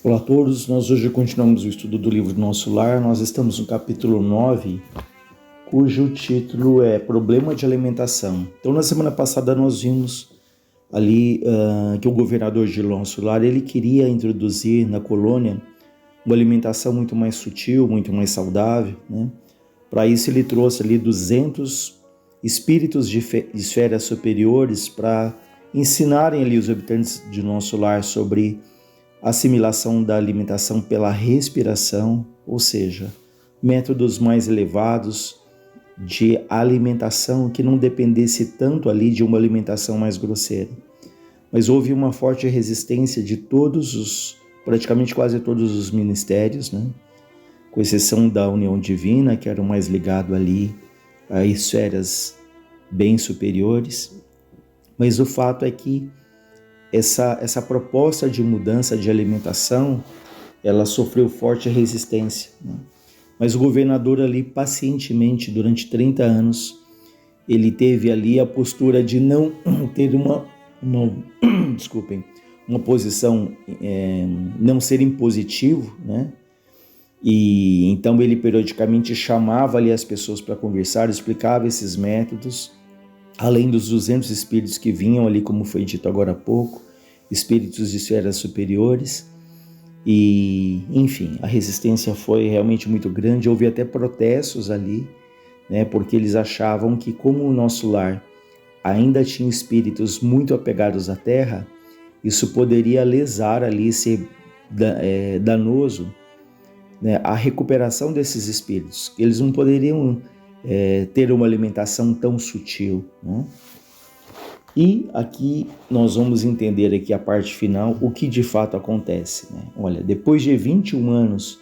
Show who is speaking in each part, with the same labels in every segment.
Speaker 1: Olá a todos, nós hoje continuamos o estudo do livro do Nosso Lar. Nós estamos no capítulo 9, cujo título é Problema de Alimentação. Então, na semana passada nós vimos ali que o governador de Nosso Lar, ele queria introduzir na colônia uma alimentação muito mais sutil, muito mais saudável, né? Para isso ele trouxe ali 200 espíritos de esferas superiores para ensinarem ali os habitantes de Nosso Lar sobre assimilação da alimentação pela respiração, ou seja, métodos mais elevados de alimentação que não dependesse tanto ali de uma alimentação mais grosseira. Mas houve uma forte resistência de praticamente quase todos os ministérios, né? Com exceção da União Divina, que era o mais ligado ali a esferas bem superiores. Mas o fato é que essa proposta de mudança de alimentação, ela sofreu forte resistência, né? Mas o governador ali, pacientemente, durante 30 anos, ele teve ali a postura de não ter uma posição, não ser impositivo, né? E então ele periodicamente chamava ali as pessoas para conversar, explicava esses métodos, além dos 200 espíritos que vinham ali, como foi dito agora há pouco, espíritos de esferas superiores. E, enfim, a resistência foi realmente muito grande. Houve até protestos ali, né, porque eles achavam que, como o Nosso Lar ainda tinha espíritos muito apegados à Terra, isso poderia lesar ali, ser danoso, né, a recuperação desses espíritos. Eles não poderiam ter uma alimentação tão sutil, né? E aqui nós vamos entender aqui a parte final, o que de fato acontece, né? Olha, depois de 21 anos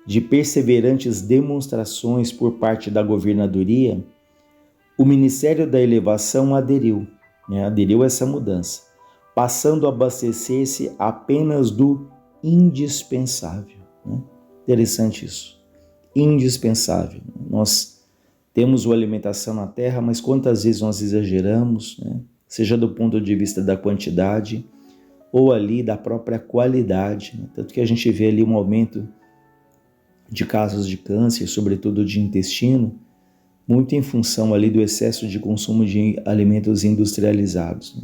Speaker 1: de perseverantes demonstrações por parte da governadoria, o Ministério da Elevação aderiu a essa mudança, passando a abastecer-se apenas do indispensável, né? Interessante isso, indispensável. Nós temos uma alimentação na Terra, mas quantas vezes nós exageramos, né? Seja do ponto de vista da quantidade ou ali da própria qualidade, né? Tanto que a gente vê ali um aumento de casos de câncer, sobretudo de intestino, muito em função ali do excesso de consumo de alimentos industrializados, né?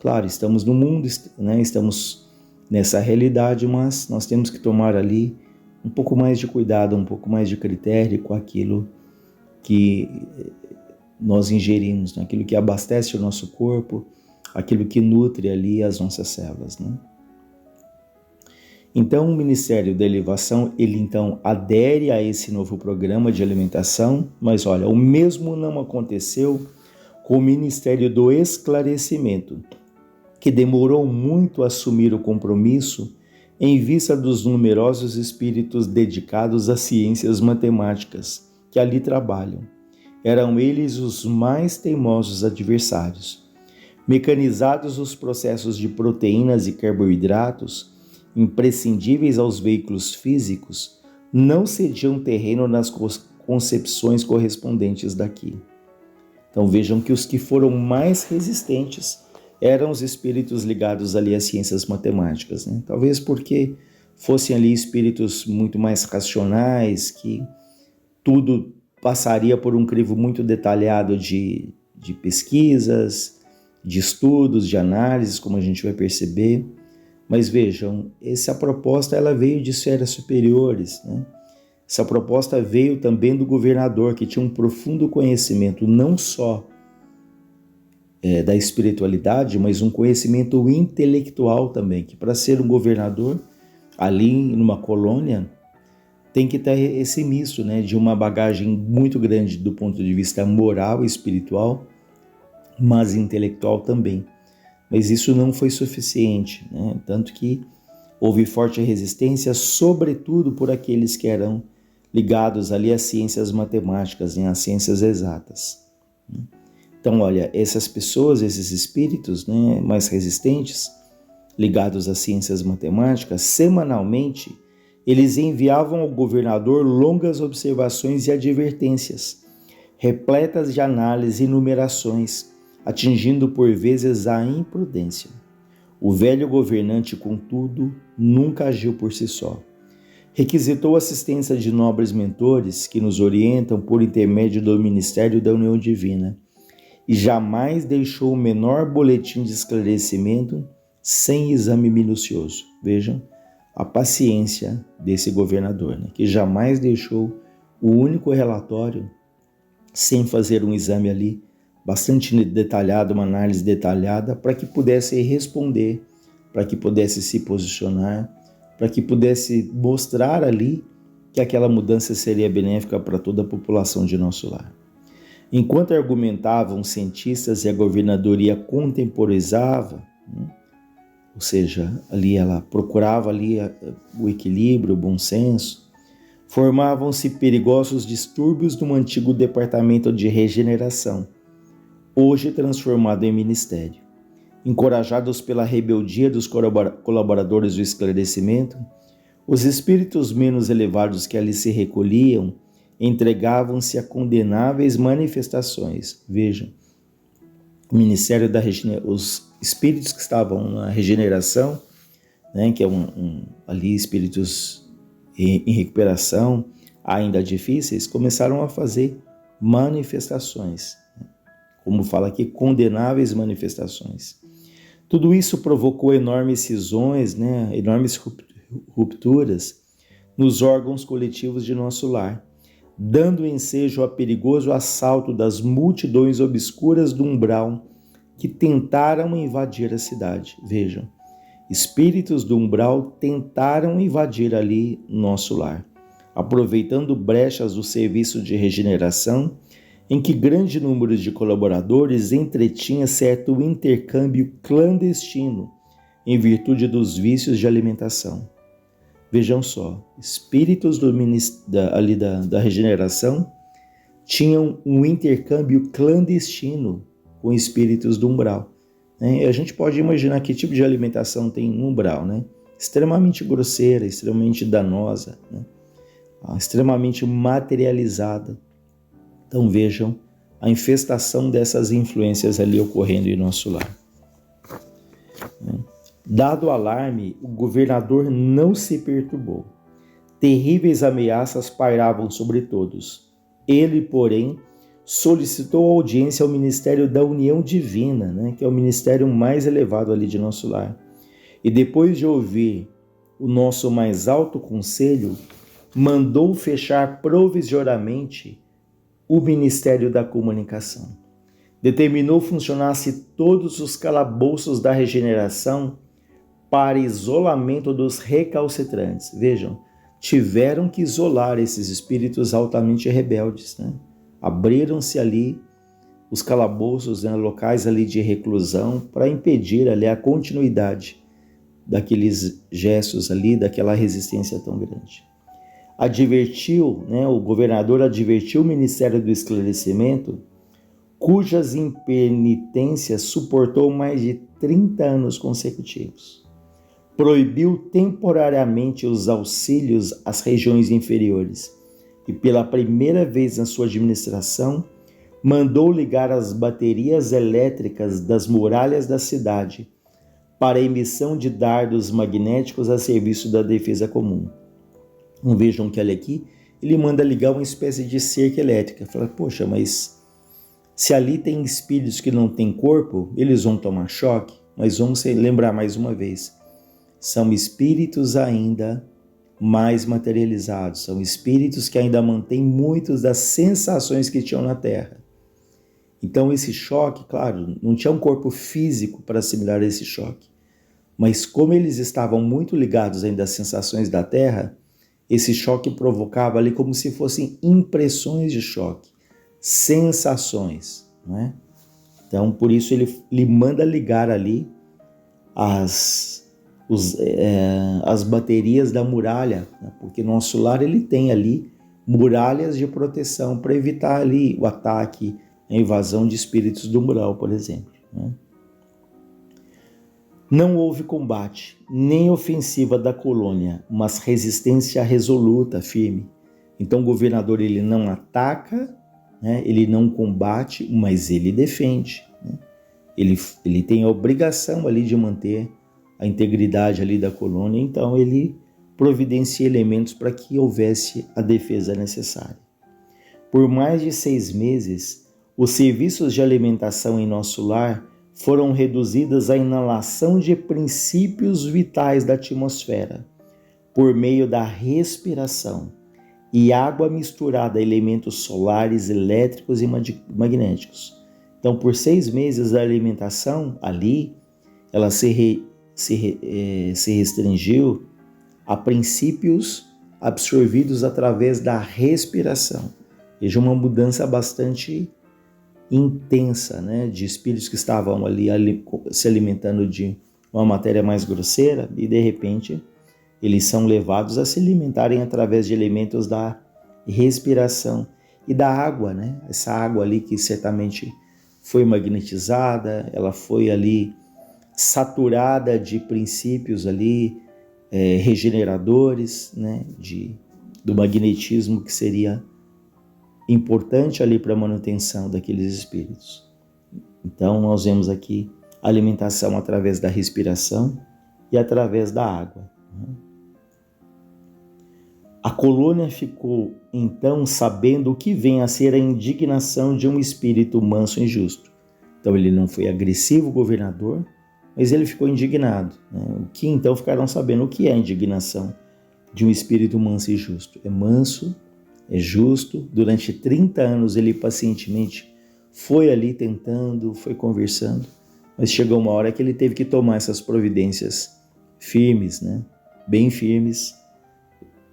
Speaker 1: Claro, estamos no mundo, né? Estamos nessa realidade, mas nós temos que tomar ali um pouco mais de cuidado, um pouco mais de critério com aquilo que nós ingerimos, né? Aquilo que abastece o nosso corpo, aquilo que nutre ali as nossas células, né? Então, o Ministério da Elevação, ele então adere a esse novo programa de alimentação, mas olha, o mesmo não aconteceu com o Ministério do Esclarecimento, que demorou muito a assumir o compromisso em vista dos numerosos espíritos dedicados às ciências matemáticas que ali trabalham. Eram eles os mais teimosos adversários. Mecanizados os processos de proteínas e carboidratos, imprescindíveis aos veículos físicos, não cediam terreno nas concepções correspondentes daqui. Então vejam que os que foram mais resistentes eram os espíritos ligados ali às ciências matemáticas, né? Talvez porque fossem ali espíritos muito mais racionais, que tudo passaria por um crivo muito detalhado de pesquisas, de estudos, de análises, como a gente vai perceber. Mas vejam, essa proposta ela veio de esferas superiores, né? Essa proposta veio também do governador, que tinha um profundo conhecimento não só da espiritualidade, mas um conhecimento intelectual também, que para ser um governador ali numa colônia, tem que ter esse misto, né, de uma bagagem muito grande do ponto de vista moral e espiritual, mas intelectual também. Mas isso não foi suficiente, né? Tanto que houve forte resistência, sobretudo por aqueles que eram ligados ali às ciências matemáticas, né, às ciências exatas. Então, olha, essas pessoas, esses espíritos, né, mais resistentes, ligados às ciências matemáticas, semanalmente, eles enviavam ao governador longas observações e advertências, repletas de análise e numerações, atingindo por vezes a imprudência. O velho governante, contudo, nunca agiu por si só. Requisitou a assistência de nobres mentores que nos orientam por intermédio do ministério da união divina e jamais deixou o menor boletim de esclarecimento sem exame minucioso. Vejam a paciência desse governador, né? Que jamais deixou o único relatório sem fazer um exame ali bastante detalhado, uma análise detalhada, para que pudesse responder, para que pudesse se posicionar, para que pudesse mostrar ali que aquela mudança seria benéfica para toda a população de nosso lar. Enquanto argumentavam cientistas e a governadoria contemporizava, ou seja, ali ela procurava ali o equilíbrio, o bom senso, formavam-se perigosos distúrbios no antigo departamento de regeneração, hoje transformado em ministério. Encorajados pela rebeldia dos colaboradores do esclarecimento, os espíritos menos elevados que ali se recolhiam entregavam-se a condenáveis manifestações. Vejam, o Ministério da os espíritos que estavam na regeneração, né, que é ali espíritos em recuperação, ainda difíceis, começaram a fazer manifestações, como fala aqui, condenáveis manifestações. Tudo isso provocou enormes cisões, né, enormes rupturas nos órgãos coletivos de nosso lar, dando ensejo a perigoso assalto das multidões obscuras do umbral que tentaram invadir a cidade. Vejam, espíritos do umbral tentaram invadir ali nosso lar, aproveitando brechas do serviço de regeneração em que grande número de colaboradores entretinha certo intercâmbio clandestino em virtude dos vícios de alimentação. Vejam só, espíritos da regeneração tinham um intercâmbio clandestino com espíritos do umbral. A gente pode imaginar que tipo de alimentação tem no umbral, né? Extremamente grosseira, extremamente danosa, né? Extremamente materializada. Então vejam a infestação dessas influências ali ocorrendo em nosso lar. Dado o alarme, o governador não se perturbou. Terríveis ameaças pairavam sobre todos. Ele, porém, solicitou audiência ao Ministério da União Divina, né, que é o ministério mais elevado ali de nosso lar. E depois de ouvir o nosso mais alto conselho, mandou fechar provisoriamente o Ministério da Comunicação. Determinou funcionasse todos os calabouços da regeneração para isolamento dos recalcitrantes. Vejam, tiveram que isolar esses espíritos altamente rebeldes, né? Abriram-se ali os calabouços, né, locais ali de reclusão para impedir ali a continuidade daqueles gestos ali, daquela resistência tão grande. O governador advertiu o Ministério do Esclarecimento, cujas impenitências suportou mais de 30 anos consecutivos. Proibiu temporariamente os auxílios às regiões inferiores e, pela primeira vez na sua administração, mandou ligar as baterias elétricas das muralhas da cidade para a emissão de dardos magnéticos a serviço da defesa comum. Vejam que olha aqui, ele manda ligar uma espécie de cerca elétrica. Fala, poxa, mas se ali tem espíritos que não têm corpo, eles vão tomar choque? Mas vamos lembrar mais uma vez, são espíritos ainda mais materializados, são espíritos que ainda mantêm muitas das sensações que tinham na Terra. Então esse choque, claro, não tinha um corpo físico para assimilar esse choque, mas como eles estavam muito ligados ainda às sensações da Terra, esse choque provocava ali como se fossem impressões de choque, sensações, não é? Então por isso ele manda ligar ali as baterias da muralha, né? Porque nosso lar ele tem ali muralhas de proteção para evitar ali o ataque, a invasão de espíritos do umbral, por exemplo, né? Não houve combate, nem ofensiva da colônia, mas resistência resoluta, firme. Então o governador ele não ataca, né? Ele não combate, mas ele defende, né? Ele tem a obrigação ali de manter a integridade ali da colônia, então ele providencia elementos para que houvesse a defesa necessária. Por mais de 6 meses, os serviços de alimentação em nosso lar foram reduzidos à inalação de princípios vitais da atmosfera, por meio da respiração, e água misturada a elementos solares, elétricos e magnéticos. Então, por 6 meses, a alimentação ali, ela se restringiu a princípios absorvidos através da respiração. Veja, uma mudança bastante intensa, né, de espíritos que estavam ali se alimentando de uma matéria mais grosseira e, de repente, eles são levados a se alimentarem através de elementos da respiração e da água, né? Essa água ali que certamente foi magnetizada, ela foi ali saturada de princípios ali regeneradores, né? Do magnetismo que seria importante ali para a manutenção daqueles espíritos. Então nós vemos aqui a alimentação através da respiração e através da água. A colônia ficou, então, sabendo o que vem a ser a indignação de um espírito manso e justo. Então, ele não foi agressivo, governador, mas ele ficou indignado. O que, então, ficaram sabendo o que é a indignação de um espírito manso e justo. É manso, é justo. Durante 30 anos, ele pacientemente foi ali tentando, foi conversando, mas chegou uma hora que ele teve que tomar essas providências firmes, né? Bem firmes,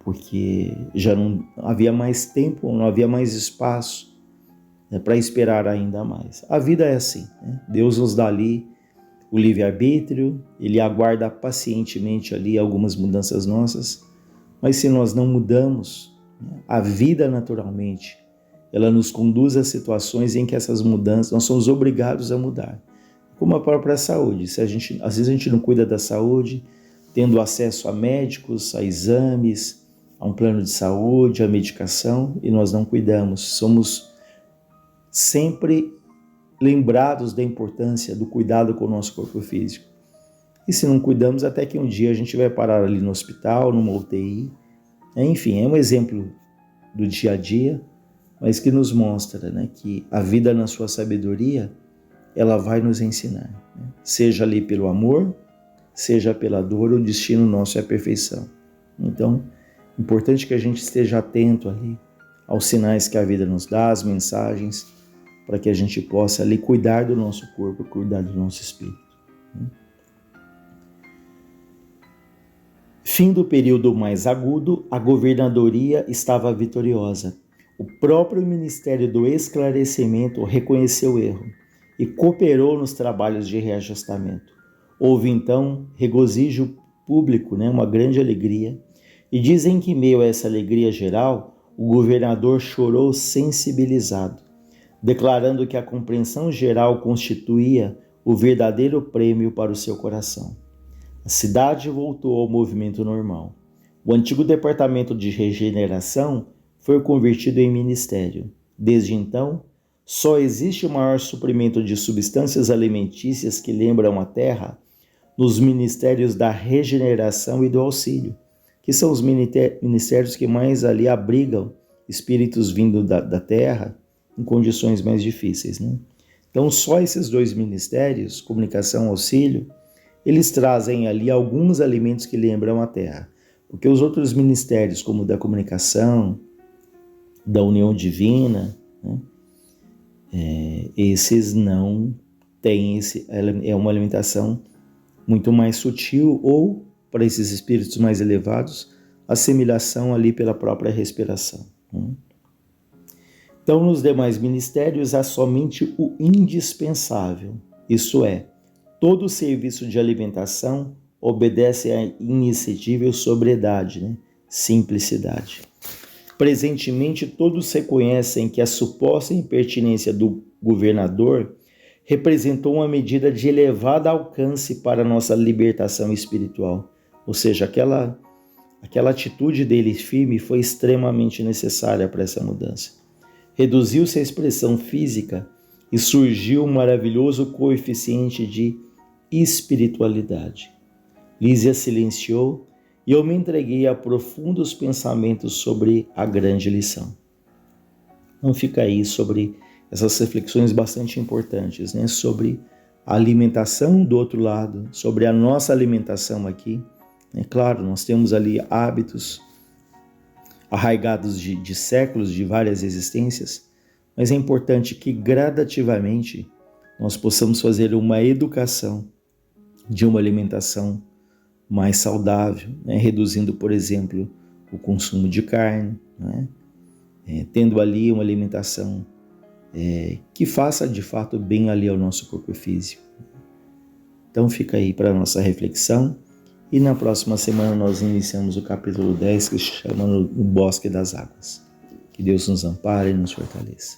Speaker 1: porque já não havia mais tempo, não havia mais espaço, né, para esperar ainda mais. A vida é assim, né? Deus nos dá ali o livre-arbítrio, Ele aguarda pacientemente ali algumas mudanças nossas, mas se nós não mudamos, né, a vida naturalmente, ela nos conduz a situações em que essas mudanças, nós somos obrigados a mudar. Como a própria saúde, às vezes a gente não cuida da saúde, tendo acesso a médicos, a exames, a um plano de saúde, a medicação, e nós não cuidamos. Somos sempre lembrados da importância do cuidado com o nosso corpo físico. E se não cuidamos, até que um dia a gente vai parar ali no hospital, numa UTI. Enfim, é um exemplo do dia a dia, mas que nos mostra, né, que a vida na sua sabedoria, ela vai nos ensinar. Né? Seja ali pelo amor, seja pela dor, o destino nosso é a perfeição. Então, importante que a gente esteja atento ali aos sinais que a vida nos dá, às mensagens, para que a gente possa ali cuidar do nosso corpo, cuidar do nosso espírito. Fim do período mais agudo, a governadoria estava vitoriosa. O próprio Ministério do Esclarecimento reconheceu o erro e cooperou nos trabalhos de reajustamento. Houve então regozijo público, né, uma grande alegria, e dizem que em meio a essa alegria geral, o governador chorou sensibilizado, declarando que a compreensão geral constituía o verdadeiro prêmio para o seu coração. A cidade voltou ao movimento normal. O antigo departamento de regeneração foi convertido em ministério. Desde então, só existe o maior suprimento de substâncias alimentícias que lembram a terra nos ministérios da regeneração e do auxílio, que são os ministérios que mais ali abrigam espíritos vindo da terra em condições mais difíceis, né? Então, só esses 2 ministérios, comunicação e auxílio, eles trazem ali alguns alimentos que lembram a terra, porque os outros ministérios, como o da comunicação, da união divina, né, esses não têm é uma alimentação muito mais sutil, ou, para esses espíritos mais elevados, assimilação ali pela própria respiração. Então, nos demais ministérios, há somente o indispensável, isso é, todo o serviço de alimentação obedece à inexcedível sobriedade, né? Simplicidade. Presentemente, todos reconhecem que a suposta impertinência do governador representou uma medida de elevado alcance para a nossa libertação espiritual. Ou seja, aquela atitude dele firme foi extremamente necessária para essa mudança. Reduziu-se a expressão física e surgiu um maravilhoso coeficiente de espiritualidade. Lísia silenciou e eu me entreguei a profundos pensamentos sobre a grande lição. Então fica aí sobre essas reflexões bastante importantes, né? Sobre a alimentação do outro lado, sobre a nossa alimentação aqui. É claro, nós temos ali hábitos arraigados de séculos, de várias existências, mas é importante que gradativamente nós possamos fazer uma educação de uma alimentação mais saudável, né? Reduzindo, por exemplo, o consumo de carne, né? Tendo ali uma alimentação que faça de fato bem ali ao nosso corpo físico. Então fica aí para a nossa reflexão e na próxima semana nós iniciamos o capítulo 10 que se chama No Bosque das Águas. Que Deus nos ampare e nos fortaleça.